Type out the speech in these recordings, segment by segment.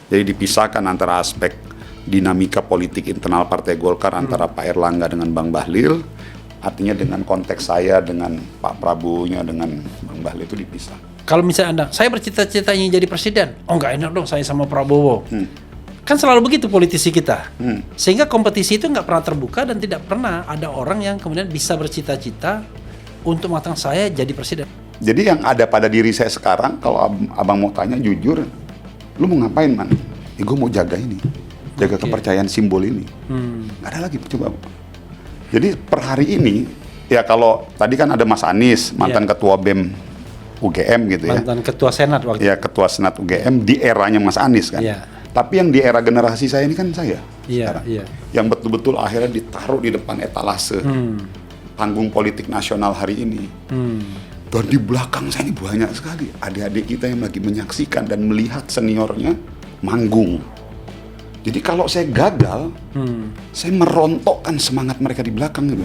Jadi dipisahkan antara aspek dinamika politik internal Partai Golkar antara Pak Erlangga dengan Bang Bahlil, artinya dengan konteks saya dengan Pak Prabowo-nya dengan Bang Bahlil itu dipisah. Kalau misalnya Anda, saya bercita-cita ingin jadi presiden, oh nggak enak dong saya sama Prabowo. Kan selalu begitu politisi kita. Sehingga kompetisi itu nggak pernah terbuka dan tidak pernah ada orang yang kemudian bisa bercita-cita untuk mengatakan saya jadi presiden. Jadi yang ada pada diri saya sekarang, kalau abang mau tanya jujur, lu mau ngapain man? Ya gue mau jaga ini, jaga kepercayaan simbol ini. Nggak ada lagi, coba. Jadi per hari ini, ya kalau tadi kan ada Mas Anies, mantan ketua BEM UGM gitu ya. Mantan ketua Senat waktu itu. Ya ketua Senat UGM di eranya Mas Anies kan. Tapi yang di era generasi saya ini kan saya. Yang betul-betul akhirnya ditaruh di depan etalase panggung politik nasional hari ini. Dan di belakang saya ini banyak sekali adik-adik kita yang lagi menyaksikan dan melihat seniornya manggung. Jadi kalau saya gagal, saya merontokkan semangat mereka di belakang gitu.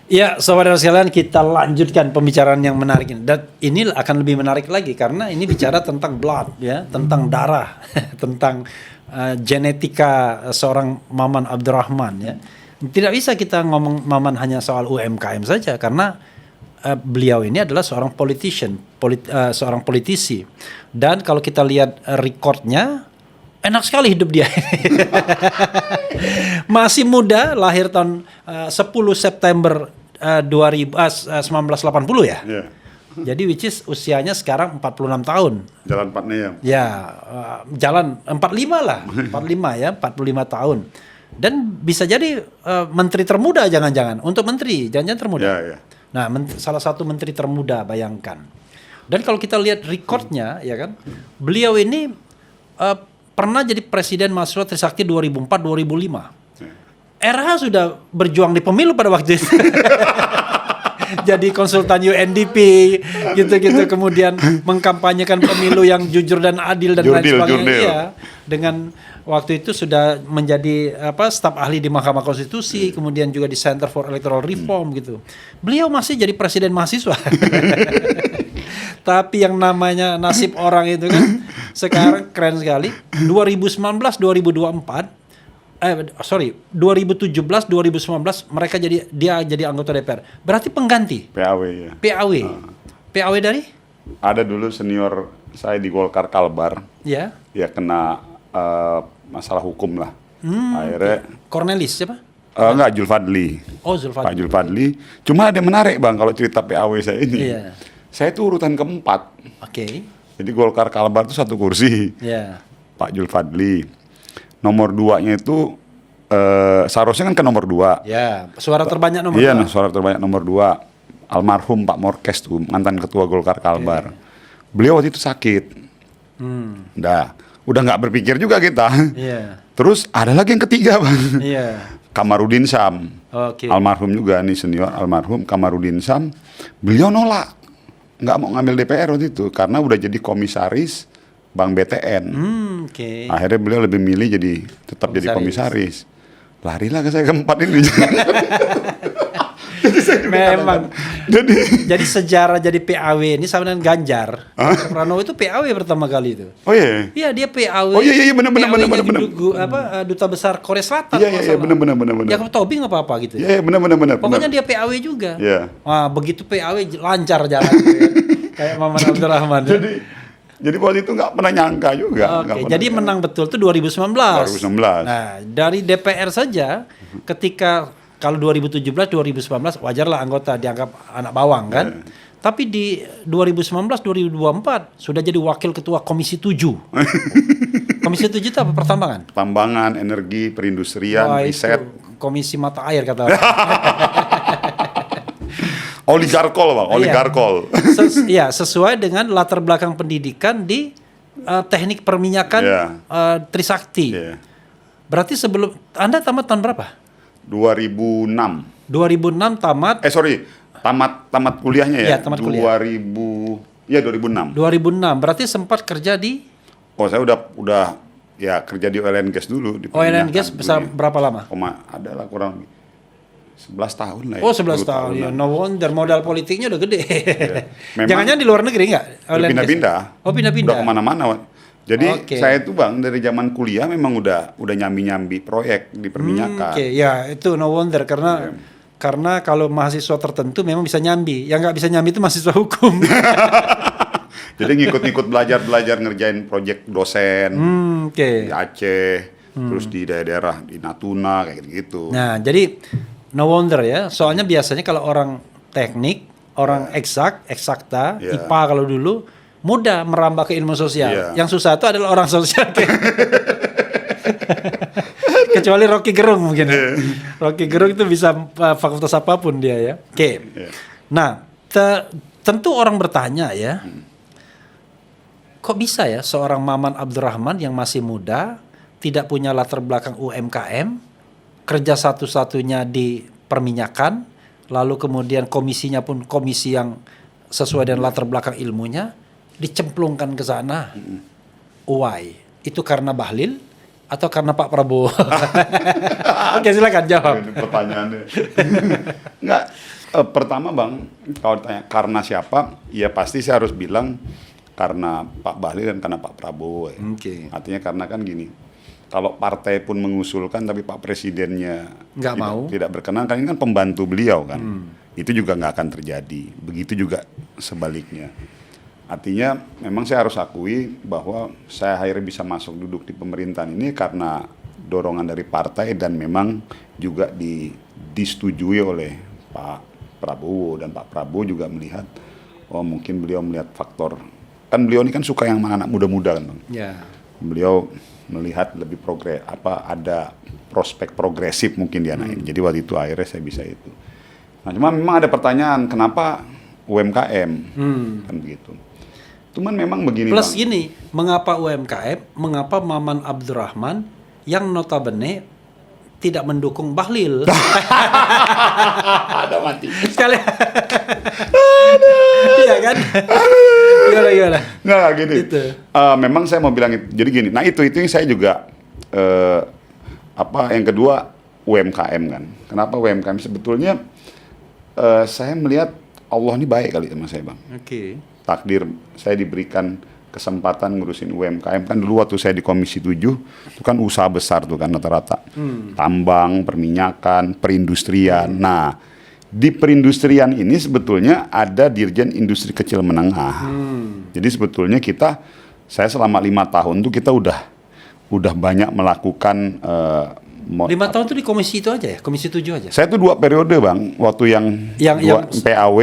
Ya, saudara sekalian, kita lanjutkan pembicaraan yang menarik ini. Dan ini akan lebih menarik lagi karena ini bicara tentang blood, ya, tentang darah, tentang genetika seorang Maman Abdurrahman, ya. Tidak bisa kita ngomong Maman hanya soal UMKM saja karena beliau ini adalah seorang seorang politisi. Dan kalau kita lihat recordnya, enak sekali hidup dia. Masih muda, lahir tahun 10 September 1980 ya. Jadi which is usianya sekarang 46 tahun. Jalan 4 ya. Ya, jalan 45 lah. 45 ya, 45 tahun. Dan bisa jadi menteri termuda jangan-jangan. Untuk menteri, jangan-jangan termuda. Nah, salah satu menteri termuda, bayangkan. Dan kalau kita lihat recordnya, ya kan, beliau ini pernah jadi presiden mahasiswa Trisakti 2004-2005. RH sudah berjuang di pemilu pada waktu itu. Jadi konsultan UNDP gitu-gitu, kemudian mengkampanyekan pemilu yang jujur dan adil dan lain sebagainya. Iya, dengan waktu itu sudah menjadi staf ahli di Mahkamah Konstitusi, kemudian juga di Center for Electoral Reform gitu. Beliau masih jadi presiden mahasiswa. Tapi yang namanya nasib orang itu kan sekarang keren sekali. 2017-2019 mereka dia jadi anggota DPR. Berarti pengganti. PAW ya. PAW dari? Ada dulu senior saya di Golkar Kalbar. Ya. Ya kena masalah hukum lah. Akhirnya Cornelis siapa? Enggak, Julfadli. Oh, Julfadli. Pak Julfadli. Cuma ada yang menarik Bang kalau cerita PAW saya ini. Saya itu urutan keempat. Jadi Golkar Kalbar itu 1 kursi. Pak Julfadli. Nomor 2-nya itu seharusnya kan ke nomor 2. Ya, suara terbanyak nomor 2. Iya, suara terbanyak nomor 2. Almarhum Pak Morkes tuh, mantan ketua Golkar Kalbar. Beliau waktu itu sakit. Udah nggak berpikir juga kita. Terus ada lagi yang ketiga Bang. Kamarudin Sam. Almarhum juga nih, senior almarhum Kamarudin Sam. Beliau nolak. Nggak mau ngambil DPR waktu itu karena udah jadi komisaris Bank BTN. Akhirnya beliau lebih milih tetap jadi komisaris. Larilah ke saya keempat ini. Memang. Jadi sejarah jadi PAW ini sama dengan Ganjar. Pranowo itu PAW pertama kali itu. Oh iya. Iya, dia PAW. Oh iya benar. Duta besar Korea Selatan. Iya benar. Jakob Tobing apa gitu. Iya benar. Pokoknya dia PAW juga. Iya. Wah, begitu PAW lancar jalan. Kayak Maman Abdurrahman. Jadi waktu itu nggak pernah nyangka juga. Jadi menang betul tuh 2019. Nah, dari DPR saja ketika kalau 2017-2019 wajarlah anggota dianggap anak bawang kan. Tapi di 2019-2024 sudah jadi wakil ketua Komisi 7. Komisi 7 itu apa? Pertambangan? Pertambangan, energi, perindustrian, riset. Komisi mata air kata. Oligarkol Bang, oligarkol. Iya, sesuai dengan latar belakang pendidikan di teknik perminyakan Trisakti. Berarti sebelum Anda tamat tahun berapa? 2006. 2006 tamat. Tamat kuliahnya ya? Iya, tamat kuliah. 2006. 2006. Berarti sempat kerja di Oh, saya udah ya kerja di oil and gas dulu di oil and gas perminyakan dulu. berapa lama? Adalah kurang 11 tahun lah ya. Oh, 11 10 tahun. Ya, lah. no wonder modal politiknya udah gede. Memang- Jangan-jangan di luar negeri nggak? Oil and gas? Pindah-pindah. Oh, pindah-pindah. Udah kemana-mana, Wan. Jadi Oke. saya itu Bang dari zaman kuliah memang udah nyambi-nyambi proyek di perminyakan. Oke, ya itu no wonder karena kalau mahasiswa tertentu memang bisa nyambi. Yang nggak bisa nyambi itu mahasiswa hukum. Jadi ngikut-ngikut belajar ngerjain proyek dosen Oke. di Aceh, terus di daerah-daerah di Natuna kayak gitu. Nah, jadi no wonder ya. Soalnya biasanya kalau orang teknik, orang eksakta, Ya. IPA kalau dulu mudah merambah ke ilmu sosial. Ya. Yang susah itu adalah orang sosial. Kecuali Rocky Gerung mungkin. Rocky Gerung itu bisa fakultas apapun dia ya. Oke. Ya. Nah, tentu orang bertanya ya. Kok bisa ya seorang Maman Abdurrahman yang masih muda, tidak punya latar belakang UMKM, kerja satu-satunya di perminyakan, lalu kemudian komisinya pun komisi yang sesuai dengan latar belakang ilmunya, dicemplungkan ke sana. Why? Itu karena Bahlil atau karena Pak Prabowo? Oke, silakan jawab. Ini pertanyaannya. Enggak, pertama Bang, kalau ditanya karena siapa, ya pasti saya harus bilang karena Pak Bahlil dan karena Pak Prabowo. Ya. Oke. Artinya karena kan gini, kalau partai pun mengusulkan tapi Pak Presidennya Nggak mau. tidak berkenan, kan ini kan pembantu beliau kan, itu juga nggak akan terjadi. Begitu juga sebaliknya. Artinya memang saya harus akui bahwa saya akhirnya bisa masuk duduk di pemerintahan ini karena dorongan dari partai dan memang juga disetujui oleh Pak Prabowo, dan Pak Prabowo juga melihat, oh mungkin beliau melihat faktor, kan beliau ini kan suka yang anak muda-muda kan Bang. Ya. Beliau melihat lebih ada prospek progresif mungkin di anak ini. Jadi waktu itu akhirnya saya bisa itu. Nah, cuma memang ada pertanyaan kenapa UMKM kan begitu. Cuman memang begini Plus Bang. gini, mengapa UMKM, mengapa Maman Abdurrahman yang notabene tidak mendukung Bahlil? Ada mati. Sekali. Iya kan? Gimana? Nggak gini. Gitu. Memang saya mau bilang itu. Jadi gini. Nah itu yang saya juga yang kedua UMKM kan. Kenapa UMKM? Sebetulnya saya melihat Allah ini baik kali sama saya Bang. Oke. Takdir saya diberikan kesempatan ngurusin UMKM. Kan dulu waktu saya di Komisi 7 itu kan usaha besar tuh kan rata-rata. Tambang, perminyakan, perindustrian. Nah, di perindustrian ini sebetulnya ada Dirjen Industri Kecil Menengah. Jadi sebetulnya saya selama 5 tahun tuh kita udah banyak melakukan 5 tahun tuh di komisi itu aja ya? Komisi 7 aja? Saya tuh 2 periode Bang, waktu yang PAW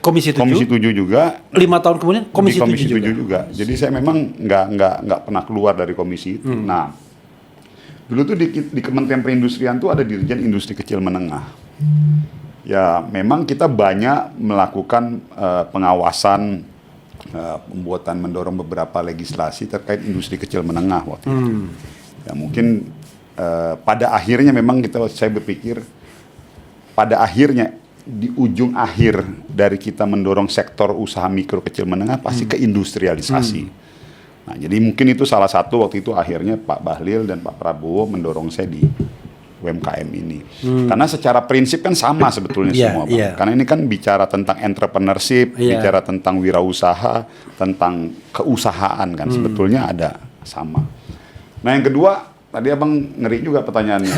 Komisi 7. Komisi 7 juga. 5 tahun kemudian Komisi 7 juga. Jadi saya memang nggak pernah keluar dari komisi itu. Nah, dulu tuh di Kementerian Perindustrian tuh ada Dirjen Industri Kecil Menengah. Ya, memang kita banyak melakukan pengawasan, pembuatan mendorong beberapa legislasi terkait industri kecil menengah waktu itu. Ya mungkin pada akhirnya memang saya berpikir pada akhirnya di ujung akhir dari kita mendorong sektor usaha mikro kecil menengah pasti ke industrialisasi. Nah, jadi mungkin itu salah satu waktu itu akhirnya Pak Bahlil dan Pak Prabowo mendorong saya di UMKM ini. Karena secara prinsip kan sama sebetulnya semua Bang. Karena ini kan bicara tentang entrepreneurship, bicara tentang wirausaha, tentang keusahaan kan sebetulnya ada sama. Nah, yang kedua, tadi Abang ngeri juga pertanyaannya.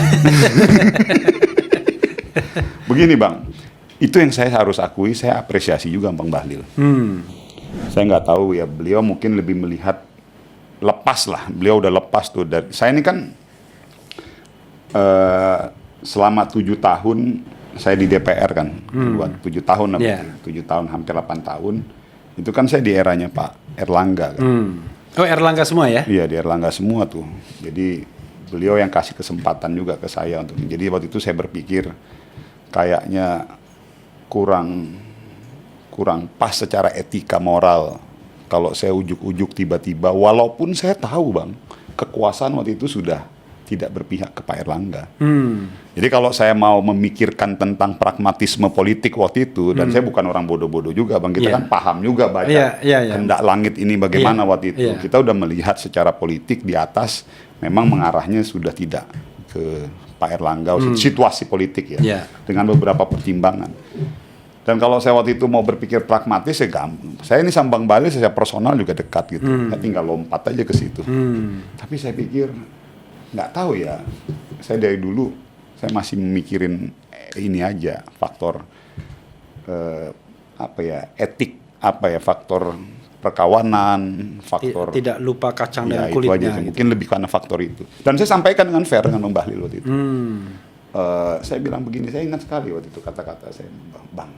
Begini Bang, itu yang saya harus akui, saya apresiasi juga Bang Bahlil. Saya nggak tahu ya, beliau mungkin lebih melihat lepas lah, beliau udah lepas tuh dari saya ini kan selama 7 tahun saya di DPR kan, 7 tahun, 7 tahun hampir 8 tahun, itu kan saya di eranya Pak Erlangga kan. Oh, Erlangga semua ya? Iya, di Erlangga semua tuh. Jadi beliau yang kasih kesempatan juga ke saya untuk. Jadi waktu itu saya berpikir kayaknya kurang pas secara etika moral kalau saya ujuk-ujuk tiba-tiba, walaupun saya tahu Bang, kekuasaan waktu itu sudah tidak berpihak ke Pak Erlangga. Jadi kalau saya mau memikirkan tentang pragmatisme politik waktu itu, dan saya bukan orang bodoh-bodoh juga, Bang, kita kan paham juga baca kehendak langit ini bagaimana waktu itu. Kita udah melihat secara politik di atas, memang mengarahnya sudah tidak ke Pak Erlangga, situasi politik dengan beberapa pertimbangan. Dan kalau saya waktu itu mau berpikir pragmatis, ya gampang. Saya ini sama Bang Bahlil secara personal juga dekat gitu. Saya tinggal lompat aja ke situ. Tapi saya pikir, nggak tahu ya. Saya dari dulu, saya masih memikirin ini aja, faktor etik, faktor perkawanan, faktor tidak lupa kacang dan itu kulitnya. aja, mungkin lebih karena faktor itu. Dan saya sampaikan dengan fair dengan Bang Bahlil waktu itu. Saya bilang begini, saya ingat sekali waktu itu kata-kata saya, Bang,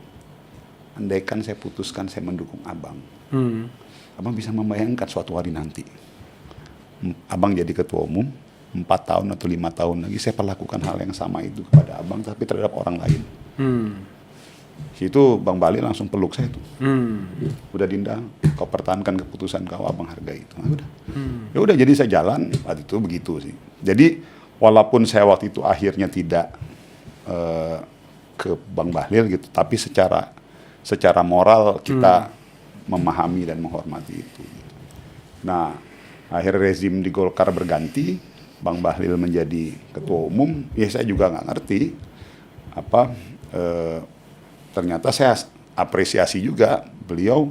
andaikan saya putuskan saya mendukung Abang, Abang bisa membayangkan suatu hari nanti Abang jadi ketua umum 4 tahun atau 5 tahun lagi saya perlakukan hal yang sama itu kepada Abang tapi terhadap orang lain. Situ Bang Bahlil langsung peluk saya tuh. Udah Dinda, kau pertahankan keputusan kau, Abang hargai itu. Nah, udah. Ya udah, jadi saya jalan waktu itu begitu sih. Jadi walaupun saya waktu itu akhirnya tidak ke Bang Bahlil gitu, tapi secara moral kita memahami dan menghormati itu. Nah, akhir rezim di Golkar berganti, Bang Bahlil menjadi ketua umum, ya saya juga nggak ngerti ternyata saya apresiasi juga beliau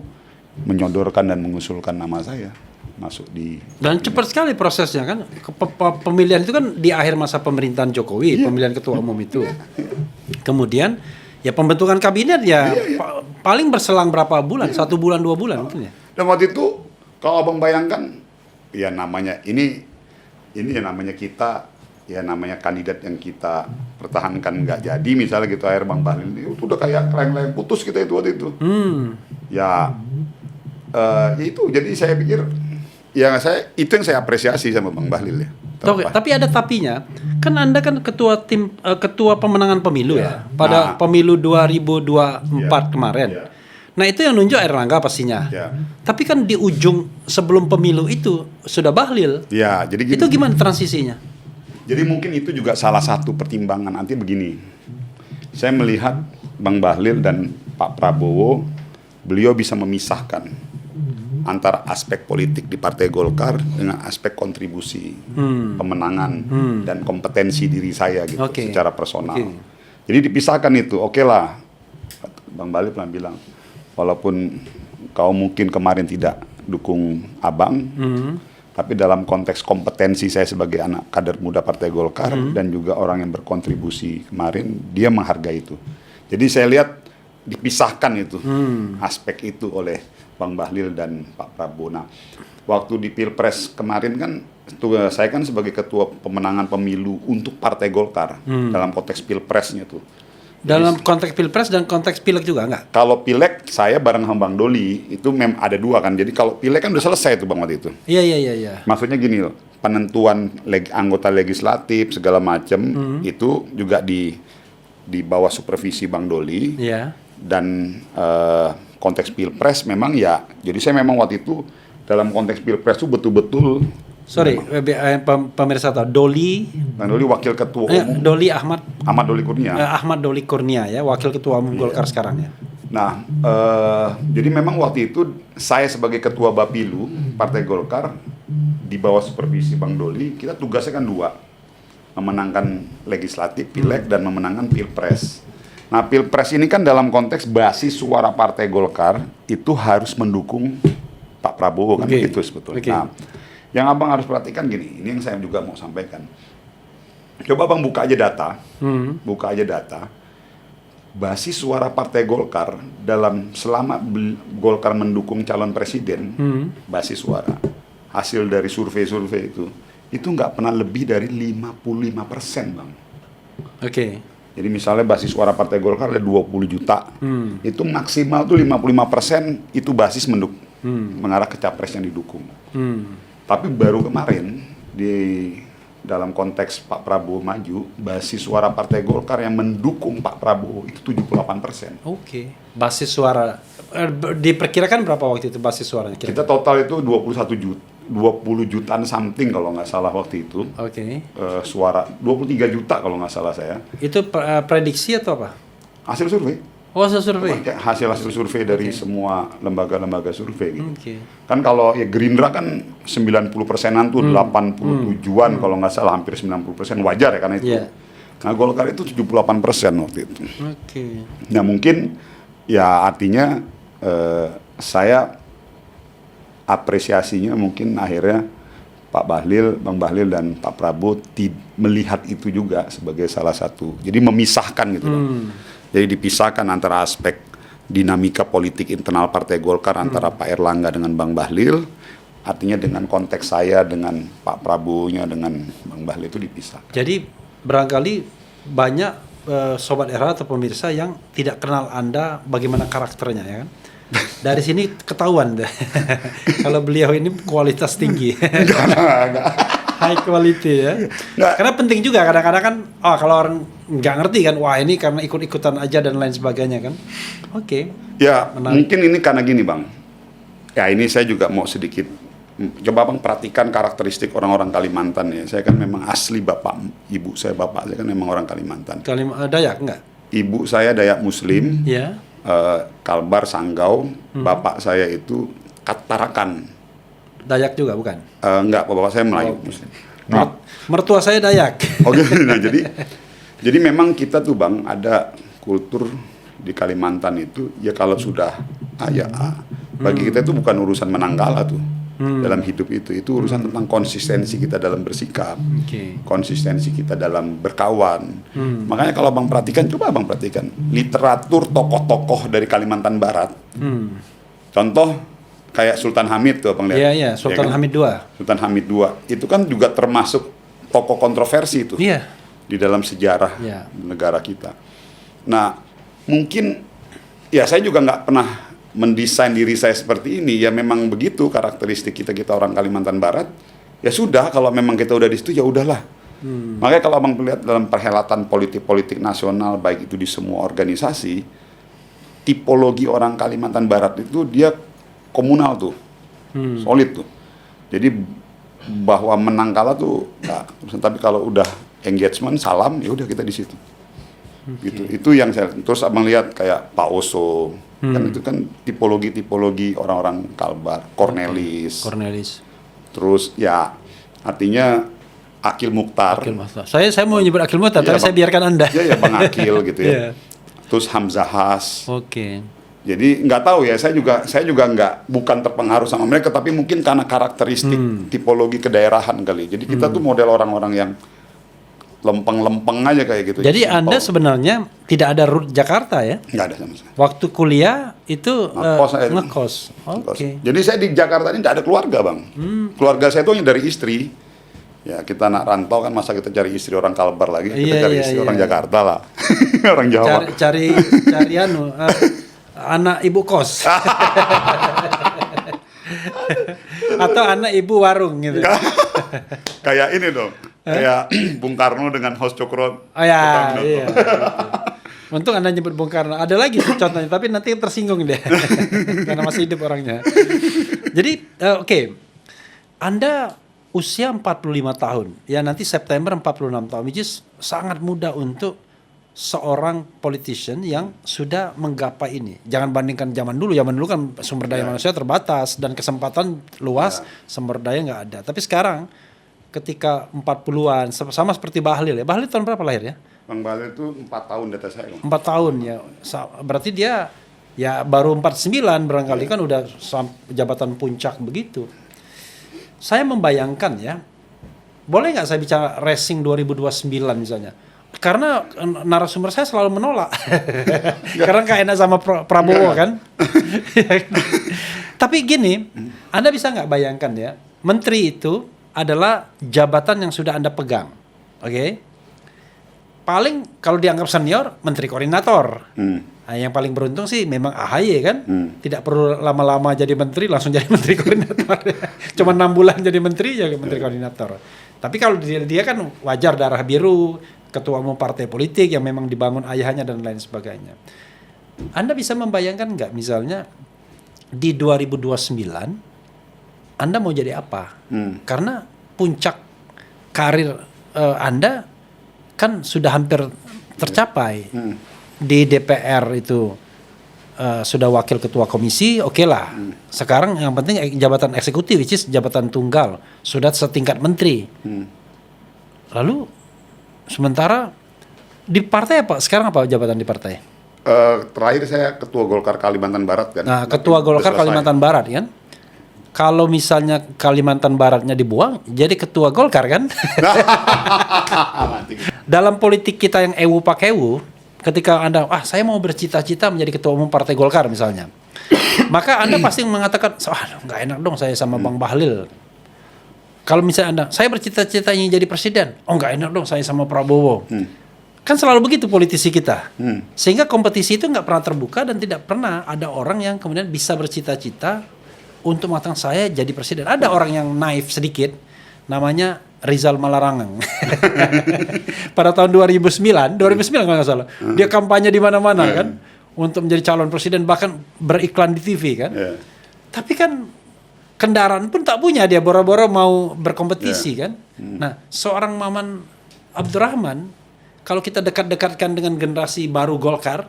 menyodorkan dan mengusulkan nama saya masuk di. Dan cepat sekali prosesnya kan, pemilihan itu kan di akhir masa pemerintahan Jokowi, pemilihan ketua umum itu. Kemudian ya pembentukan kabinet paling berselang berapa bulan, 1 bulan 2 bulan mungkin ya. Dan waktu itu kalau Abang bayangkan, ya namanya ini ya namanya kita, ya namanya kandidat yang kita pertahankan nggak jadi, misalnya gitu akhir Bang Bahlil itu udah kayak keleng-keleng putus kita itu waktu itu. Ya itu, jadi saya pikir itu yang saya apresiasi sama Bang Bahlil ya. Tapi ada tapinya, kan Anda kan ketua pemenangan pemilu pada pemilu 2024 kemarin. Nah itu yang nunjuk Erlangga pastinya. Tapi kan di ujung sebelum pemilu itu sudah Bahlil. Jadi gini, itu gimana transisinya? Jadi mungkin itu juga salah satu pertimbangan. Nanti begini, saya melihat Bang Bahlil dan Pak Prabowo, beliau bisa memisahkan antara aspek politik di Partai Golkar dengan aspek kontribusi pemenangan dan kompetensi diri saya gitu secara personal. Jadi dipisahkan itu, oke lah. Bang Bahlil pernah bilang, walaupun kau mungkin kemarin tidak dukung Abang, tapi dalam konteks kompetensi saya sebagai anak kader muda Partai Golkar dan juga orang yang berkontribusi kemarin, dia menghargai itu. Jadi saya lihat dipisahkan itu aspek itu oleh Bang Bahlil dan Pak Prabowo. Nah, waktu di Pilpres kemarin kan, saya kan sebagai ketua pemenangan pemilu untuk Partai Golkar dalam konteks Pilpresnya tuh. Dalam konteks Pilpres dan konteks Pileg juga enggak? Kalau Pileg saya bareng sama Bang Doli itu ada 2 kan. Jadi kalau Pileg kan udah selesai tuh Bang waktu itu. Iya. Maksudnya gini loh, penentuan anggota legislatif segala macam itu juga di bawah supervisi Bang Doli. Dan konteks Pilpres memang ya. Jadi saya memang waktu itu dalam konteks Pilpres itu betul-betul. Sorry, pemirsa tahu, Bang Doli wakil ketua umum. Ahmad Doli Kurnia ya, wakil ketua umum Golkar sekarang ya. Nah, jadi memang waktu itu saya sebagai ketua Bapilu Partai Golkar di bawah supervisi Bang Doli, kita tugasnya kan 2, memenangkan legislatif, pileg, dan memenangkan pilpres. Nah, pilpres ini kan dalam konteks basis suara Partai Golkar itu harus mendukung Pak Prabowo kan begitu sebetulnya. Nah, yang Abang harus perhatikan gini, ini yang saya juga mau sampaikan. Coba Abang buka aja data, basis suara Partai Golkar selama Golkar mendukung calon presiden, basis suara, hasil dari survei-survei itu nggak pernah lebih dari 55%, Bang. Jadi misalnya basis suara Partai Golkar ada 20 juta, itu maksimal tuh 55% itu basis mengarah ke capres yang didukung. Tapi baru kemarin dalam konteks Pak Prabowo maju, basis suara Partai Golkar yang mendukung Pak Prabowo itu 78%. Basis suara diperkirakan berapa waktu itu basis suaranya? Kita total itu 21 20 jutaan something kalau nggak salah waktu itu. Oke. Suara 23 juta kalau nggak salah saya. Itu prediksi atau apa? Hasil survei. Oh, hasil survei. Hasil survei dari semua lembaga-lembaga survei gitu. Oke. Kan kalau ya Gerindra kan 90%-an tuh 87-an kalau nggak salah, hampir 90%, wajar ya karena itu. Yeah. Nah Golkar itu 78% waktu itu. Oke. Nah mungkin ya artinya saya apresiasinya mungkin akhirnya Pak Bahlil, Bang Bahlil dan Pak Prabowo melihat itu juga sebagai salah satu. Jadi memisahkan gitu loh. Jadi dipisahkan antara aspek dinamika politik internal Partai Golkar antara Pak Erlangga dengan Bang Bahlil, artinya dengan konteks saya dengan Pak Prabowo-nya dengan Bang Bahlil itu dipisah. Jadi barangkali banyak sobat era atau pemirsa yang tidak kenal Anda bagaimana karakternya ya kan. Dari sini ketahuan deh. Kalau beliau ini kualitas tinggi. High quality ya. Nggak. Karena penting juga kadang-kadang kan kalau orang nggak ngerti kan, wah ini karena ikut-ikutan aja dan lain sebagainya kan. Oke. Ya, menarik. mungkin ini karena gini Bang. Ya ini saya juga mau sedikit coba Bang perhatikan karakteristik orang-orang Kalimantan ya. Saya kan memang asli ibu saya kan memang orang Kalimantan. Dayak enggak? Ibu saya Dayak Muslim. Iya. Kalbar Sanggau, bapak saya itu Tarakan. Dayak juga bukan? Enggak, bapak saya Melayu. Muslim. Nah, mertua saya Dayak. Oke, nah jadi memang kita tuh Bang ada kultur di Kalimantan itu ya kalau sudah bagi kita itu bukan urusan menang kalah tuh. Dalam hidup itu urusan tentang konsistensi kita dalam bersikap, konsistensi kita dalam berkawan. Makanya kalau coba Bang perhatikan literatur tokoh-tokoh dari Kalimantan Barat. Contoh kayak Sultan Hamid tuh Bang lihat. Iya, Sultan Hamid II. Sultan Hamid II itu kan juga termasuk tokoh kontroversi itu di dalam sejarah negara kita. Nah mungkin ya saya juga nggak pernah mendesain diri saya seperti ini, ya memang begitu karakteristik kita orang Kalimantan Barat. Ya sudah, kalau memang kita udah di situ ya udahlah. Makanya kalau Abang melihat dalam perhelatan politik nasional baik itu di semua organisasi, tipologi orang Kalimantan Barat itu dia komunal tuh, solid tuh. Jadi bahwa menang kalah tuh, tapi kalau udah engagement salam ya udah kita di situ. Gitu. Itu yang saya terus Abang lihat kayak Pak Oso. Kan itu kan tipologi orang-orang Kalbar, Cornelis. Terus ya artinya Akil Mukhtar. Saya mau nyebut Akil Mukhtar, tapi saya biarkan Anda. Iya, Bang Akil gitu ya. Terus Hamzah Has. Oke. Jadi nggak tahu ya, saya juga bukan terpengaruh sama mereka, tapi mungkin karena karakteristik tipologi kedaerahan kali. Jadi kita tuh model orang-orang yang lempeng-lempeng aja kayak gitu. Jadi Anda sebenarnya tidak ada root Jakarta ya? Nggak ada sama sekali. Waktu kuliah itu ngekos. Oke. Jadi saya di Jakarta ini tidak ada keluarga Bang. Keluarga saya itu hanya dari istri. Ya kita anak rantau kan, masa kita cari istri orang Kalbar lagi, kita cari istri orang Jakarta lah. Orang Jawa. Cari anak ibu kos. Atau anak ibu warung gitu. Kayak ini dong. Kayak Bung Karno dengan Hos Cokro. Oh ya, iya. Untung Anda nyebut Bung Karno. Ada lagi sih contohnya, tapi nanti tersinggung deh. Karena masih hidup orangnya. Jadi, oke. Anda usia 45 tahun. Ya nanti September 46 tahun. Which is sangat muda untuk seorang politician yang sudah menggapai ini. Jangan bandingkan zaman dulu. Zaman dulu kan sumber daya manusia terbatas dan kesempatan luas, sumber daya nggak ada. Tapi sekarang ketika 40-an, sama seperti Bahlil ya. Bahlil tahun berapa lahir ya? Bang Bahlil itu 4 tahun di atas saya. 4 tahun ya. Berarti dia ya baru 49 barangkali kan udah jabatan puncak begitu. Saya membayangkan ya, boleh nggak saya bicara racing 2029 misalnya? Karena narasumber saya selalu menolak. Karena nggak enak sama Prabowo kan. Tapi gini, Anda bisa nggak bayangkan ya, menteri itu adalah jabatan yang sudah Anda pegang. Oke? Paling kalau dianggap senior, menteri koordinator. Nah, yang paling beruntung sih memang AHY kan. Tidak perlu lama-lama jadi menteri, langsung jadi menteri koordinator. Cuma 6 bulan jadi menteri, jadi menteri koordinator. Tapi kalau dia kan wajar darah biru, ketua umum partai politik yang memang dibangun ayahnya dan lain sebagainya. Anda bisa membayangkan nggak misalnya di 2029 Anda mau jadi apa? Karena puncak karir Anda kan sudah hampir tercapai. Di DPR itu sudah wakil ketua komisi, oke lah. Sekarang yang penting jabatan eksekutif, which is jabatan tunggal, sudah setingkat menteri. Lalu sementara di partai apa? Sekarang apa jabatan di partai? Terakhir saya ketua Golkar Kalimantan Barat kan. Nah, ketua Golkar Kalimantan Barat kan. Kalau misalnya Kalimantan Baratnya dibuang, jadi ketua Golkar kan? Dalam politik kita yang ewu pakai ewu, ketika Anda, saya mau bercita-cita menjadi ketua umum Partai Golkar misalnya, maka Anda pasti mengatakan, nggak enak dong saya sama Bang Bahlil. Kalau misalnya Anda, saya bercita-cita ingin jadi presiden, nggak enak dong saya sama Prabowo. Kan selalu begitu politisi kita. Sehingga kompetisi itu nggak pernah terbuka dan tidak pernah ada orang yang kemudian bisa bercita-cita untuk mengatakan saya jadi presiden. Ada orang yang naif sedikit, namanya Rizal Malarangeng. Pada tahun 2009 kalau nggak salah, dia kampanye di mana-mana kan untuk menjadi calon presiden, bahkan beriklan di TV kan. Tapi kan kendaraan pun tak punya, dia boro-boro mau berkompetisi kan. Nah, seorang Maman Abdurrahman, kalau kita dekat-dekatkan dengan generasi baru Golkar,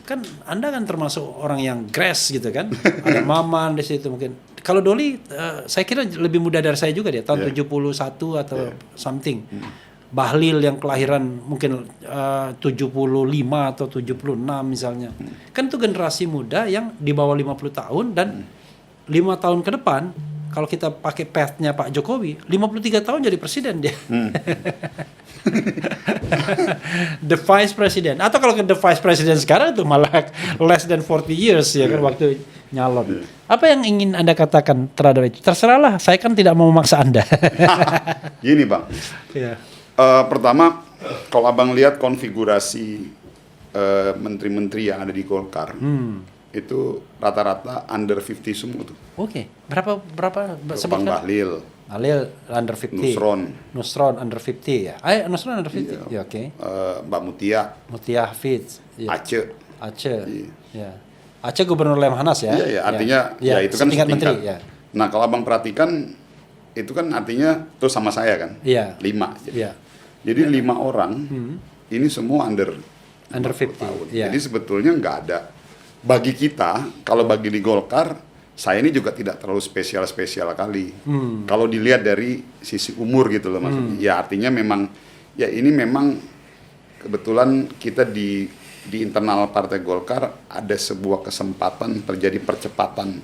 kan Anda kan termasuk orang yang grass gitu kan. Ada Maman di situ mungkin. Kalau Doli, saya kira lebih muda dari saya juga dia, tahun 71 atau something. Bahlil yang kelahiran mungkin 75 atau 76 misalnya. Kan itu generasi muda yang di bawah 50 tahun dan 5 tahun ke depan, kalau kita pakai path-nya Pak Jokowi, 53 tahun jadi presiden dia. The Vice President. Atau kalau ke The Vice President sekarang itu malah less than 40 years ya kan waktu nyalon. Apa yang ingin Anda katakan terhadap itu? Terserahlah, saya kan tidak mau memaksa Anda. Gini Bang, pertama kalau Abang lihat konfigurasi menteri-menteri yang ada di Golkar, itu rata-rata under 50 semua tuh. Oke. Berapa Bang Bahlil under 50. Nusron under 50 ya. Nusron under 50. Ya, oke. Mbak Mutia Hafiz. Ya. Aceh. Ya. Aceh Gubernur Lemhanas ya. Iya, artinya itu kan setingkat. Menteri, ya. Nah, kalau Abang perhatikan itu kan artinya terus sama saya kan. Iya. 5. Iya. Jadi 5 orang ini semua under 50 tahun. Ya. Jadi sebetulnya nggak ada. Bagi kita, kalau bagi di Golkar, saya ini juga tidak terlalu spesial kali. Kalau dilihat dari sisi umur gitu loh maksudnya. Ya artinya memang, ya ini memang kebetulan kita di internal Partai Golkar ada sebuah kesempatan terjadi percepatan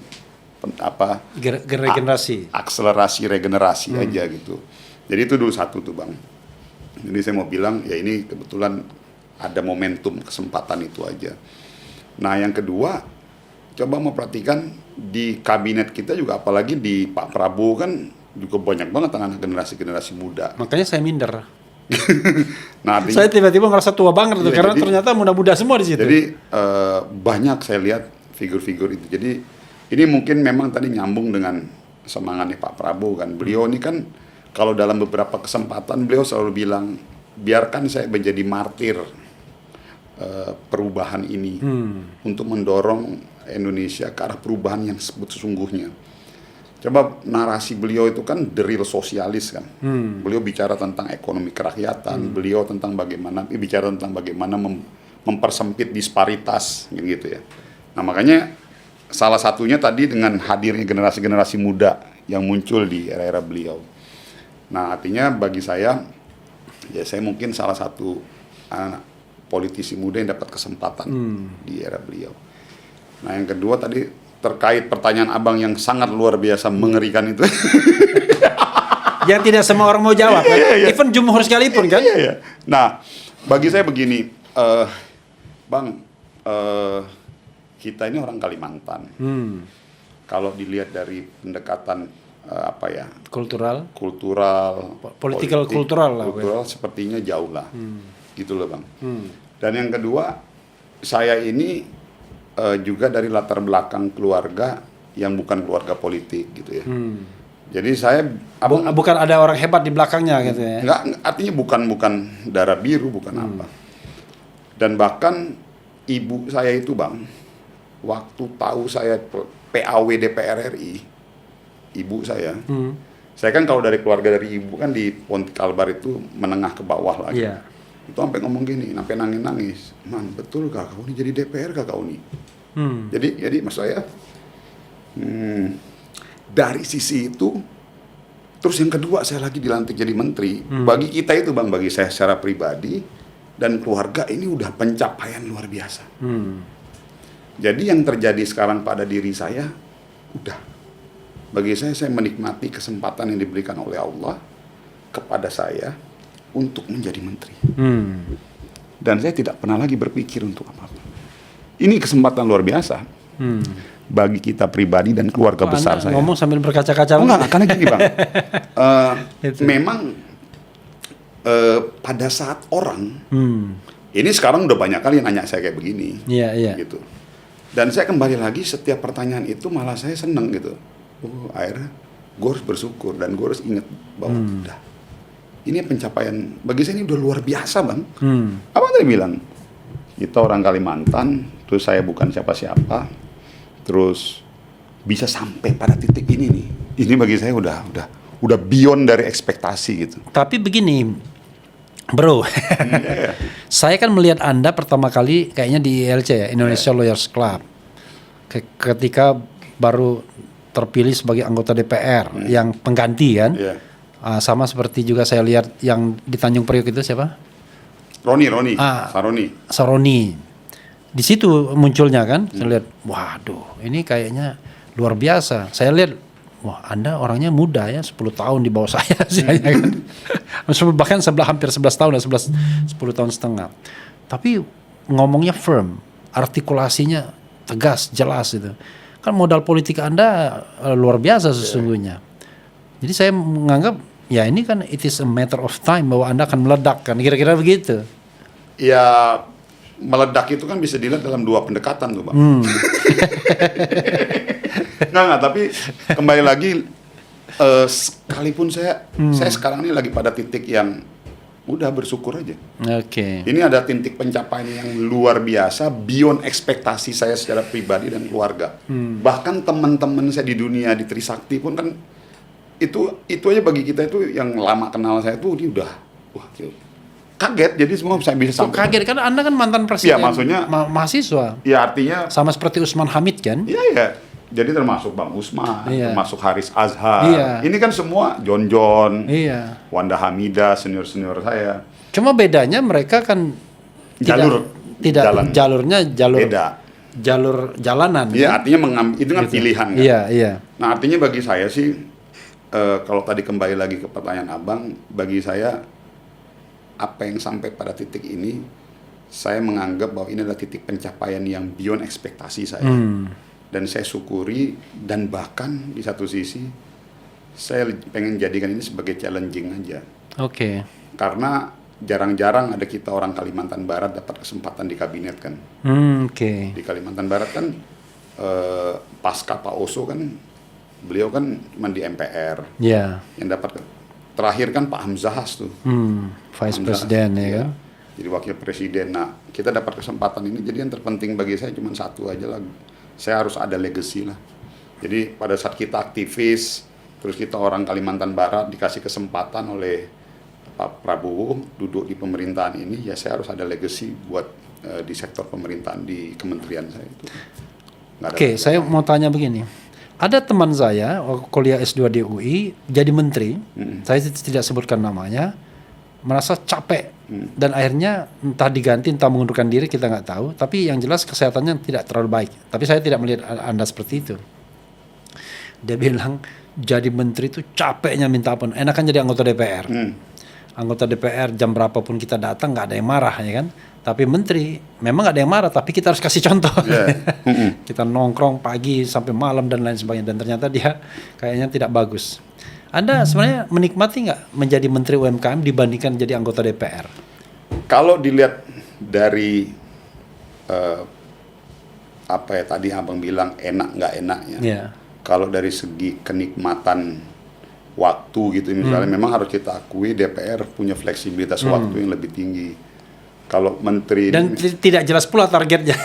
regenerasi. Akselerasi regenerasi aja gitu. Jadi itu dulu satu tuh Bang. Jadi saya mau bilang ya ini kebetulan ada momentum kesempatan itu aja. Nah yang kedua, coba mau perhatikan di kabinet kita juga, apalagi di Pak Prabowo kan juga banyak banget anak generasi muda. Makanya saya minder. Nah, artinya, saya tiba-tiba ngerasa tua banget tuh, karena ternyata muda-muda semua di situ. Jadi banyak saya lihat figur-figur itu. Jadi ini mungkin memang tadi nyambung dengan semangatnya Pak Prabowo kan. Beliau ini kan kalau dalam beberapa kesempatan beliau selalu bilang, biarkan saya menjadi martir perubahan ini untuk mendorong Indonesia ke arah perubahan yang sesungguhnya. Coba narasi beliau itu kan the real sosialis kan. Beliau bicara tentang ekonomi kerakyatan, beliau bicara tentang bagaimana mempersempit disparitas gitu ya. Nah makanya salah satunya tadi dengan hadirnya generasi-generasi muda yang muncul di era-era beliau. Nah artinya bagi saya, ya saya mungkin salah satu politisi muda yang dapat kesempatan di era beliau. Nah yang kedua tadi terkait pertanyaan Abang yang sangat luar biasa mengerikan itu. Yang tidak semua orang mau jawab kan? Even jumhur sekalipun kan? Nah bagi saya begini, Bang, kita ini orang Kalimantan. Kalau dilihat dari pendekatan kultural, kultural sepertinya jauh lah. Gitu loh Bang. Dan yang kedua, saya ini juga dari latar belakang keluarga yang bukan keluarga politik gitu ya. Jadi saya bukan ada orang hebat di belakangnya gitu ya. Enggak, artinya bukan darah biru, bukan apa. Dan bahkan ibu saya itu Bang, waktu tahu saya PAW DPR RI, ibu saya. Saya kan kalau dari keluarga dari ibu kan di Ponti Kalbar itu menengah ke bawah lagi. Iya. Itu sampai ngomong gini, sampai nangis-nangis. Man, betul kak kau ini jadi DPR kak kau ini? Jadi maksud saya dari sisi itu, terus yang kedua saya lagi dilantik jadi menteri. Bagi kita itu bang, bagi saya secara pribadi dan keluarga ini udah pencapaian luar biasa. Jadi yang terjadi sekarang pada diri saya, udah. Bagi saya menikmati kesempatan yang diberikan oleh Allah kepada saya untuk menjadi menteri. Dan saya tidak pernah lagi berpikir untuk apa-apa. Ini kesempatan luar biasa bagi kita pribadi dan keluarga besar saya. Ngomong sambil berkaca-kaca. Enggak, karena gini bang. Memang pada saat orang, ini sekarang udah banyak kali nanya saya kayak begini. Iya. Gitu. Dan saya kembali lagi setiap pertanyaan itu malah saya seneng gitu. Akhirnya gue harus bersyukur dan gue harus ingat bahwa udah ini pencapaian bagi saya ini udah luar biasa bang. Abang tadi bilang kita orang Kalimantan, terus saya bukan siapa-siapa, terus bisa sampai pada titik ini nih. Ini bagi saya udah beyond dari ekspektasi gitu. Tapi begini, bro, saya kan melihat Anda pertama kali kayaknya di ILC ya, Indonesia Lawyers Club. Ketika baru terpilih sebagai anggota DPR yang pengganti kan. Sama seperti juga saya lihat yang di Tanjung Priok itu siapa? Saroni. Di situ munculnya kan, saya lihat, waduh, ini kayaknya luar biasa. Saya lihat, wah, Anda orangnya muda ya, 10 tahun di bawah saya sih kan. Bahkan hampir 11 tahun, 10 tahun setengah. Tapi ngomongnya firm, artikulasinya tegas, jelas itu. Kan modal politik Anda luar biasa sesungguhnya. Jadi saya menganggap ya ini kan it is a matter of time bahwa Anda akan meledak kan, kira-kira begitu. Ya meledak itu kan bisa dilihat dalam 2 pendekatan tuh bang. Nggak, tapi kembali lagi sekalipun saya sekarang ini lagi pada titik yang udah bersyukur aja. Ini ada titik pencapaian yang luar biasa, beyond ekspektasi saya secara pribadi dan keluarga. Bahkan teman-teman saya di dunia di Trisakti pun kan itu aja bagi kita itu yang lama kenal saya tuh dia udah kaget. Jadi semua saya bisa sampai. Kaget kan Anda kan mantan presiden. Ya maksudnya mahasiswa. Ya artinya sama seperti Usman Hamid kan? Iya. Jadi termasuk Bang Usman, termasuk Haris Azhar. Ini kan semua John, Wanda Hamidah, senior saya. Cuma bedanya mereka kan jalurnya beda. Jalur jalanan. Iya, artinya mengambil itu kan gitu. Pilihan kan. Iya. Nah, artinya bagi saya sih kalau tadi kembali lagi ke pertanyaan Abang, bagi saya apa yang sampai pada titik ini, saya menganggap bahwa ini adalah titik pencapaian yang beyond ekspektasi saya. Dan saya syukuri, dan bahkan di satu sisi saya pengen jadikan ini sebagai challenging aja. Karena jarang-jarang ada kita orang Kalimantan Barat dapat kesempatan di kabinet kan. Di Kalimantan Barat kan pasca Pak Oso kan beliau kan cuma di MPR. Yang dapat terakhir kan Pak Hamzahas tuh. Vice President ya kan. Jadi wakil presiden. Nah, kita dapat kesempatan ini, jadi yang terpenting bagi saya cuma satu aja lah. Saya harus ada legacy lah. Jadi pada saat kita aktivis, terus kita orang Kalimantan Barat dikasih kesempatan oleh Pak Prabowo duduk di pemerintahan ini, ya saya harus ada legacy buat di sektor pemerintahan di kementerian saya itu. Saya mau tanya begini. Ada teman saya kuliah S2 di UI jadi menteri, saya tidak sebutkan namanya, merasa capek dan akhirnya entah diganti entah mengundurkan diri, kita nggak tahu, tapi yang jelas kesehatannya tidak terlalu baik. Tapi saya tidak melihat Anda seperti itu. Dia bilang jadi menteri itu capeknya minta ampun, enakan jadi anggota DPR. Anggota DPR jam berapapun kita datang nggak ada yang marah ya kan. Tapi menteri memang nggak ada yang marah, tapi kita harus kasih contoh. Kita nongkrong pagi sampai malam dan lain sebagainya, dan ternyata dia kayaknya tidak bagus. Anda sebenarnya menikmati nggak menjadi menteri UMKM dibandingkan jadi anggota DPR? Kalau dilihat dari apa ya tadi Abang bilang enak nggak enaknya. Kalau dari segi kenikmatan waktu gitu misalnya, memang harus kita akui DPR punya fleksibilitas waktu yang lebih tinggi. Kalau menteri dan tidak jelas pula targetnya,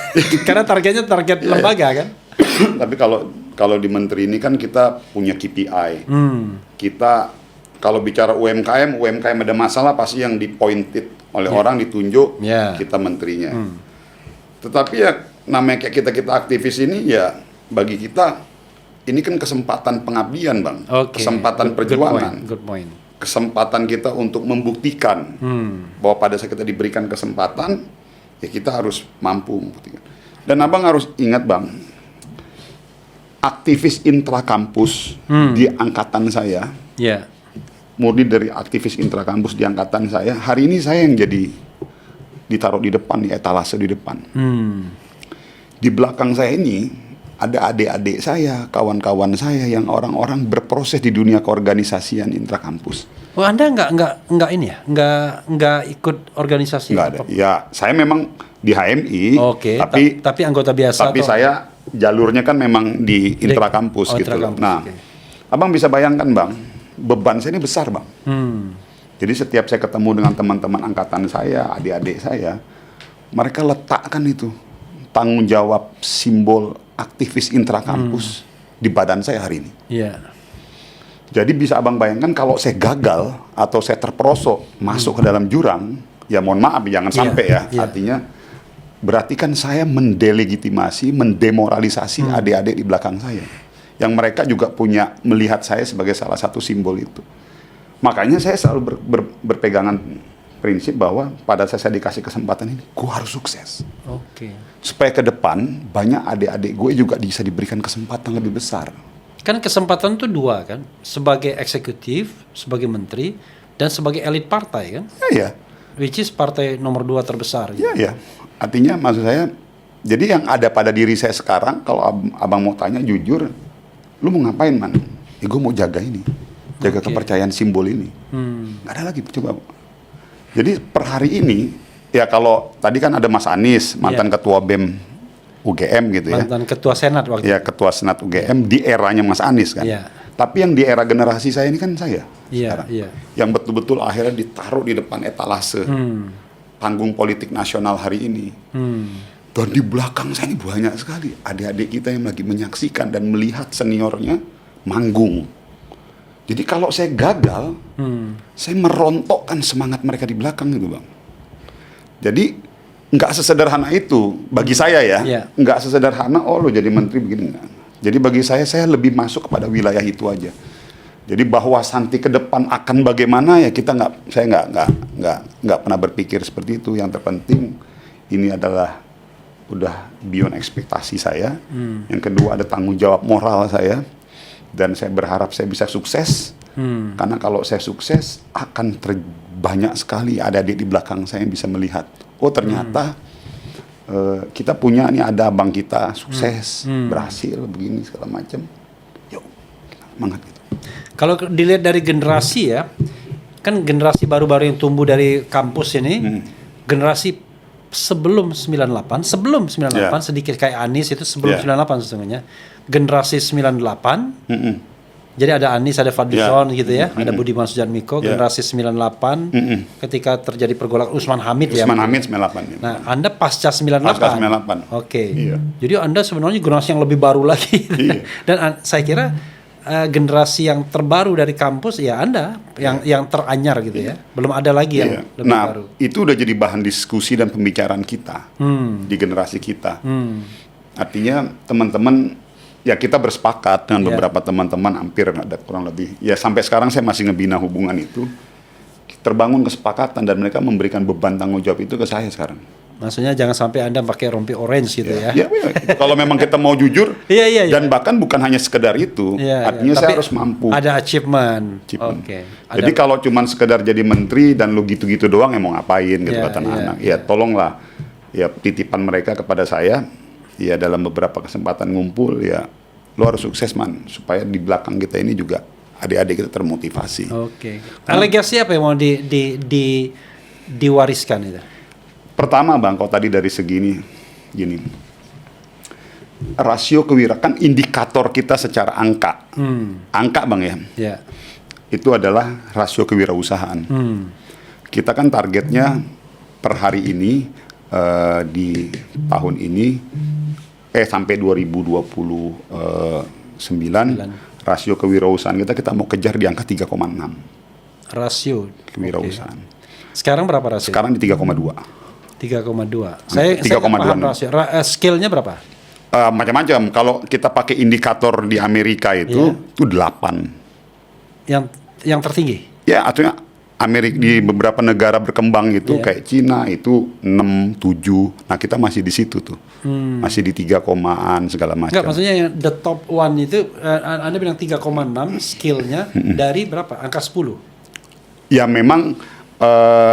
karena targetnya target lembaga kan. Tapi kalau kalau di menteri ini kan kita punya KPI. Kita kalau bicara UMKM ada masalah pasti yang di-pointed oleh orang ditunjuk, kita menterinya. Tetapi ya namanya kayak kita aktivis ini ya bagi kita ini kan kesempatan pengabdian, Bang. Kesempatan perjuangan. Good point. Kesempatan kita untuk membuktikan bahwa pada saat kita diberikan kesempatan ya kita harus mampu membuktikan. Dan Abang harus ingat, Bang, aktivis intrakampus di angkatan saya, murni dari aktivis intrakampus di angkatan saya, hari ini saya yang jadi ditaruh di depan, di etalase di depan. Di belakang saya ini ada adik-adik saya, kawan-kawan saya yang orang-orang berproses di dunia keorganisasian intrakampus. Oh, Anda nggak ini ya, nggak ikut organisasi? Nggak ada. Ya, saya memang di HMI, tapi anggota biasa. Tapi saya jalurnya kan memang di intrakampus gitu. Nah, Abang bisa bayangkan, Bang, beban saya ini besar, Bang. Jadi setiap saya ketemu dengan teman-teman angkatan saya, adik-adik saya, mereka letakkan itu tanggung jawab simbol aktivis intrakampus di badan saya hari ini. Jadi bisa Abang bayangkan kalau saya gagal atau saya terperosok masuk ke dalam jurang, ya mohon maaf jangan sampai ya. Artinya berarti kan saya mendelegitimasi, mendemoralisasi adik-adik di belakang saya. Yang mereka juga punya melihat saya sebagai salah satu simbol itu. Makanya saya selalu berpegangan prinsip bahwa pada saat saya dikasih kesempatan ini, gue harus sukses. Supaya ke depan banyak adik-adik gue juga bisa diberikan kesempatan lebih besar. Kan kesempatan itu dua kan, sebagai eksekutif, sebagai menteri, dan sebagai elit partai kan? Which is partai nomor 2 terbesar. Iya. Artinya maksud saya, jadi yang ada pada diri saya sekarang, kalau Abang mau tanya jujur, lu mau ngapain, Man? Ya gue mau jaga ini, jaga kepercayaan simbol ini. Nggak ada lagi, coba. Jadi per hari ini, ya kalau tadi kan ada Mas Anies, mantan ketua BEM UGM gitu ya. Mantan ketua Senat waktu itu. Ya, ketua Senat UGM di eranya Mas Anies kan. Tapi yang di era generasi saya ini kan saya. Yang betul-betul akhirnya ditaruh di depan etalase panggung politik nasional hari ini. Dan di belakang saya ini banyak sekali adik-adik kita yang lagi menyaksikan dan melihat seniornya manggung. Jadi kalau saya gagal, saya merontokkan semangat mereka di belakang gitu, Bang. Jadi nggak sesederhana itu bagi saya ya. Nggak sesederhana lo jadi menteri begini enggak. Jadi bagi saya lebih masuk kepada wilayah itu aja. Jadi bahwa Santi ke depan akan bagaimana ya saya nggak pernah berpikir seperti itu. Yang terpenting ini adalah udah beyond ekspektasi saya. Yang kedua ada tanggung jawab moral saya. Dan saya berharap saya bisa sukses, karena kalau saya sukses akan banyak sekali adik-adik di belakang saya yang bisa melihat, oh ternyata kita punya nih ada abang kita sukses, berhasil begini segala macam, yuk semangat gitu. Kalau dilihat dari generasi ya, kan generasi baru-baru yang tumbuh dari kampus ini, generasi sebelum 98 sedikit kayak Anies itu sebelum 98 sesungguhnya. Generasi 98. Jadi ada Anies, ada Fadlizon gitu ya, ada Budiman Sujatmiko, generasi 98 ketika terjadi pergolakan Usman Hamid ya. Usman Hamid 98. Nah, Anda pasca 98. Pasca 98. Jadi Anda sebenarnya generasi yang lebih baru lagi. Dan saya kira generasi yang terbaru dari kampus ya Anda yang teranyar gitu ya. Belum ada lagi yang lebih baru. Itu udah jadi bahan diskusi dan pembicaraan kita di generasi kita. Artinya teman-teman ya kita bersepakat dengan beberapa teman-teman hampir ada kurang lebih ya sampai sekarang saya masih ngebina hubungan itu, terbangun kesepakatan dan mereka memberikan beban tanggung jawab itu ke saya sekarang. Maksudnya jangan sampai Anda pakai rompi orange gitu ya. Kalau memang kita mau jujur dan bahkan bukan hanya sekedar itu, artinya saya harus mampu. Ada achievement. Jadi kalau cuma sekedar jadi menteri dan lu gitu-gitu doang mau ngapain gitu kata anak-anak. Ya tolonglah ya titipan mereka kepada saya. Ya dalam beberapa kesempatan ngumpul ya lo harus sukses Man supaya di belakang kita ini juga adik-adik kita termotivasi. Legasi apa yang mau diwariskan itu? Pertama Bang, kalau tadi dari segini gini. Rasio kewirausahaan indikator kita secara angka. Angka Bang ya. Itu adalah rasio kewirausahaan. Kita kan targetnya per hari ini di tahun ini sampai 2021 Rasio kewirausahaan kita mau kejar di angka 3,6. Rasio Kewirausahaan. Sekarang berapa rasio? Sekarang di 3,2. 3,2. Saya 3,2. paham rasio. Scale-nya berapa? Macam-macam. Kalau kita pakai indikator di Amerika itu 8. Yang tertinggi? Ya, artinya Amerika di beberapa negara berkembang itu kayak Cina itu 6, 7. Nah, kita masih di situ tuh. Masih di 3 segala macam. Enggak, maksudnya yang the top one itu Anda bilang 3,6 skill-nya dari berapa? Angka 10. Ya memang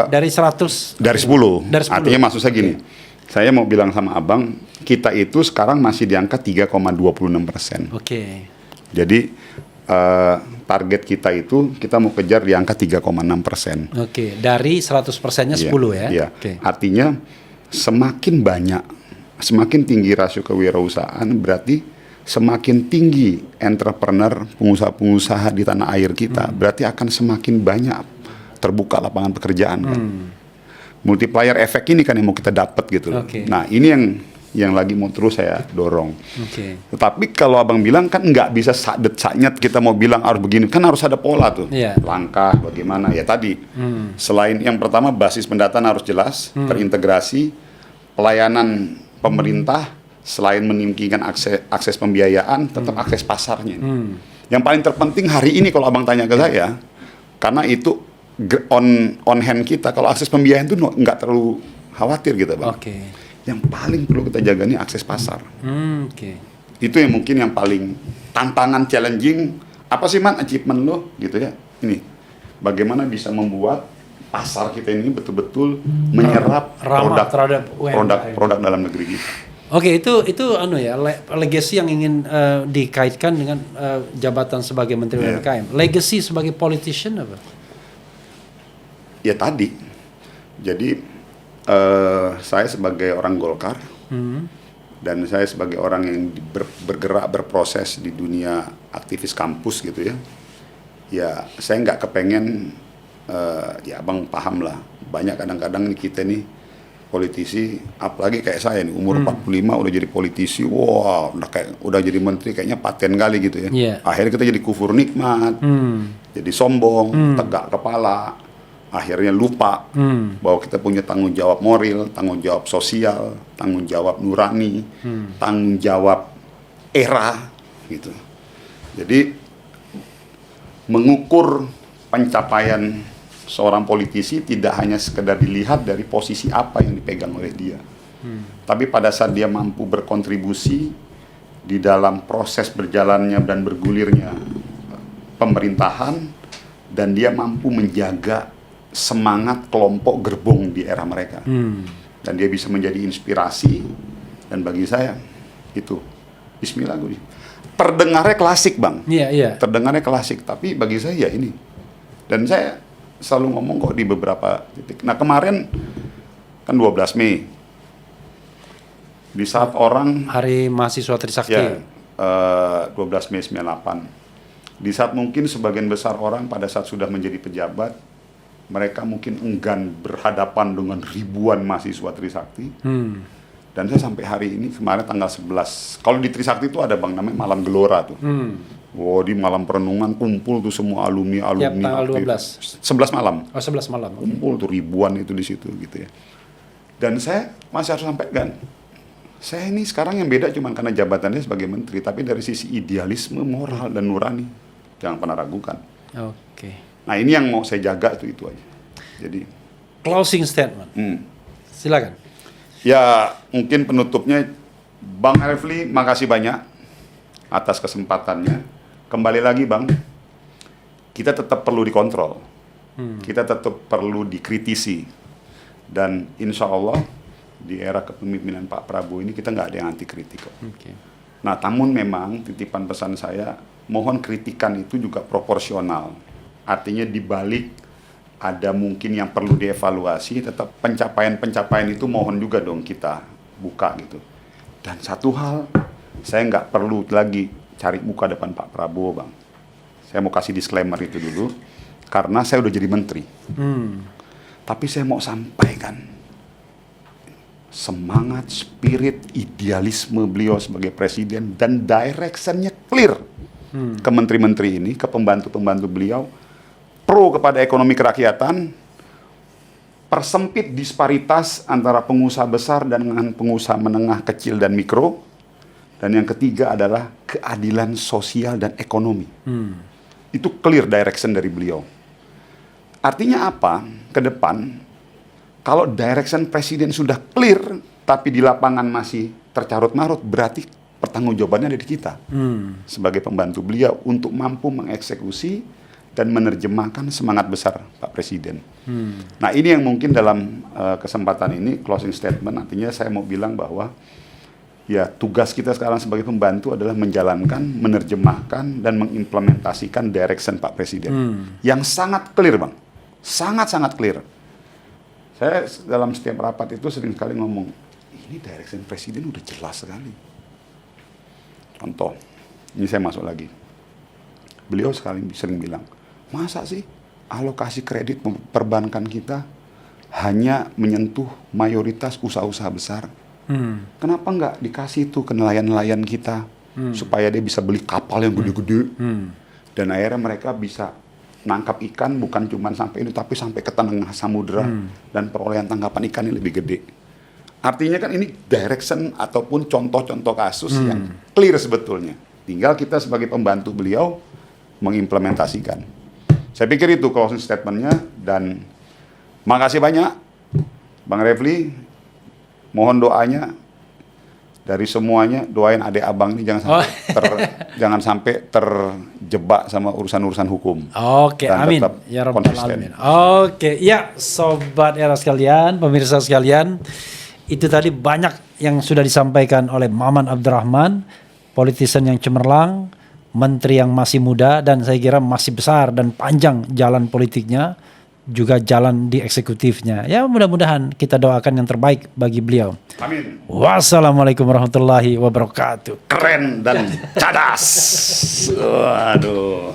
dari 100 dari 10. Dari 10. Artinya maksud saya gini. Saya mau bilang sama Abang, kita itu sekarang masih di angka 3,26%. Oke. Jadi target kita itu kita mau kejar di angka 3,6%. Oke, dari 100%-nya 10 ya. Iya. Oke. Artinya semakin banyak, semakin tinggi rasio kewirausahaan berarti semakin tinggi entrepreneur, pengusaha-pengusaha di tanah air kita, berarti akan semakin banyak terbuka lapangan pekerjaan kan. Multiplier efek ini kan yang mau kita dapat gitu. Nah, ini yang lagi mau terus saya dorong. Tetapi kalau Abang bilang kan nggak bisa sadet-saknyet kita mau bilang harus begini, kan harus ada pola tuh. Langkah bagaimana ya tadi. Selain yang pertama basis pendataan harus jelas, terintegrasi, pelayanan pemerintah selain meninggikan akses pembiayaan, tetap akses pasarnya. Yang paling terpenting hari ini kalau Abang tanya ke saya, karena itu on hand kita, kalau akses pembiayaan itu nggak terlalu khawatir gitu Bang. Yang paling perlu kita jaga ini akses pasar. Itu yang mungkin yang paling tantangan, challenging. Apa sih Man achievement lo gitu ya? Ini bagaimana bisa membuat pasar kita ini betul-betul menyerap produk dalam negeri kita. Itu legacy yang ingin dikaitkan dengan jabatan sebagai Menteri UMKM. Legacy sebagai politician apa? Ya tadi. Jadi saya sebagai orang Golkar dan saya sebagai orang yang bergerak berproses di dunia aktivis kampus gitu ya, ya saya nggak kepengen ya Abang paham lah, banyak kadang-kadang kita nih politisi, apalagi kayak saya nih umur 45 udah jadi politisi, wah udah jadi menteri kayaknya paten kali gitu ya. Akhirnya kita jadi kufur nikmat, jadi sombong, tegak kepala. Akhirnya lupa bahwa kita punya tanggung jawab moral, tanggung jawab sosial, tanggung jawab nurani, tanggung jawab era gitu. Jadi mengukur pencapaian seorang politisi tidak hanya sekedar dilihat dari posisi apa yang dipegang oleh dia, tapi pada saat dia mampu berkontribusi di dalam proses berjalannya dan bergulirnya pemerintahan, dan dia mampu menjaga semangat kelompok gerbong di era mereka, dan dia bisa menjadi inspirasi. Dan bagi saya itu Bismillah, terdengarnya klasik Bang, terdengarnya klasik, tapi bagi saya ya ini. Dan saya selalu ngomong kok di beberapa titik. Nah kemarin kan 12 Mei, di saat orang Hari Mahasiswa Trisakti, 12 Mei 98, di saat mungkin sebagian besar orang pada saat sudah menjadi pejabat, mereka mungkin enggan berhadapan dengan ribuan mahasiswa Trisakti. Dan saya sampai hari ini, kemarin tanggal 11, kalau di Trisakti itu ada Bang namanya Malam Gelora tuh. Di malam perenungan kumpul tuh semua alumni. Tanggal 12. 11 malam. 11 malam. Kumpul tuh ribuan itu di situ gitu ya. Dan saya masih harus sampaikan, saya ini sekarang yang beda cuma karena jabatannya sebagai menteri, tapi dari sisi idealisme, moral dan nurani jangan pernah ragukan. Nah ini yang mau saya jaga itu aja. Jadi closing statement. Silakan. Ya mungkin penutupnya, Bang Refli, makasih banyak atas kesempatannya. Kembali lagi Bang, kita tetap perlu dikontrol, kita tetap perlu dikritisi, dan insya Allah di era kepemimpinan Pak Prabowo ini kita nggak ada yang anti kritik kok. Nah, namun memang titipan pesan saya, mohon kritikan itu juga proporsional. Artinya dibalik ada mungkin yang perlu dievaluasi, tetap pencapaian-pencapaian itu mohon juga dong kita buka gitu. Dan satu hal, saya nggak perlu lagi cari muka depan Pak Prabowo Bang. Saya mau kasih disclaimer itu dulu, karena saya udah jadi menteri. Tapi saya mau sampaikan semangat, spirit, idealisme beliau sebagai presiden, dan directionnya clear. ke menteri-menteri ini, ke pembantu-pembantu beliau, pro kepada ekonomi kerakyatan, persempit disparitas antara pengusaha besar dan dengan pengusaha menengah, kecil, dan mikro. Dan yang ketiga adalah keadilan sosial dan ekonomi. Itu clear direction dari beliau. Artinya apa? Ke depan, kalau direction presiden sudah clear, tapi di lapangan masih tercarut-marut, berarti pertanggungjawabannya ada di kita. Sebagai pembantu beliau untuk mampu mengeksekusi dan menerjemahkan semangat besar Pak Presiden. Nah, ini yang mungkin dalam kesempatan ini, closing statement, artinya saya mau bilang bahwa ya tugas kita sekarang sebagai pembantu adalah menjalankan, menerjemahkan, dan mengimplementasikan direction Pak Presiden. Yang sangat clear, Bang. Sangat-sangat clear. Saya dalam setiap rapat itu sering kali ngomong, ini direction Presiden udah jelas sekali. Contoh, ini saya masuk lagi. Beliau sering bilang, masa sih alokasi kredit perbankan kita hanya menyentuh mayoritas usaha-usaha besar? Kenapa nggak dikasih itu ke nelayan-nelayan kita supaya dia bisa beli kapal yang gede-gede dan akhirnya mereka bisa nangkap ikan bukan cuma sampai ini tapi sampai ke tengah samudera dan perolehan tangkapan ikan yang lebih gede. Artinya kan ini direction ataupun contoh-contoh kasus yang clear sebetulnya. Tinggal kita sebagai pembantu beliau mengimplementasikan. Saya pikir itu closing statement-nya dan makasih banyak Bang Refli. Mohon doanya dari semuanya, doain adik abang ini jangan sampai terjebak sama urusan-urusan hukum. Oke, amin. Ya Rabbal Alamin. Oke, ya sobat era sekalian, pemirsa sekalian, itu tadi banyak yang sudah disampaikan oleh Maman Abdurrahman, politician yang cemerlang, menteri yang masih muda dan saya kira masih besar dan panjang jalan politiknya, juga jalan di eksekutifnya. Ya mudah-mudahan kita doakan yang terbaik bagi beliau. Amin. Wassalamualaikum warahmatullahi wabarakatuh. Keren dan cadas. Waduh.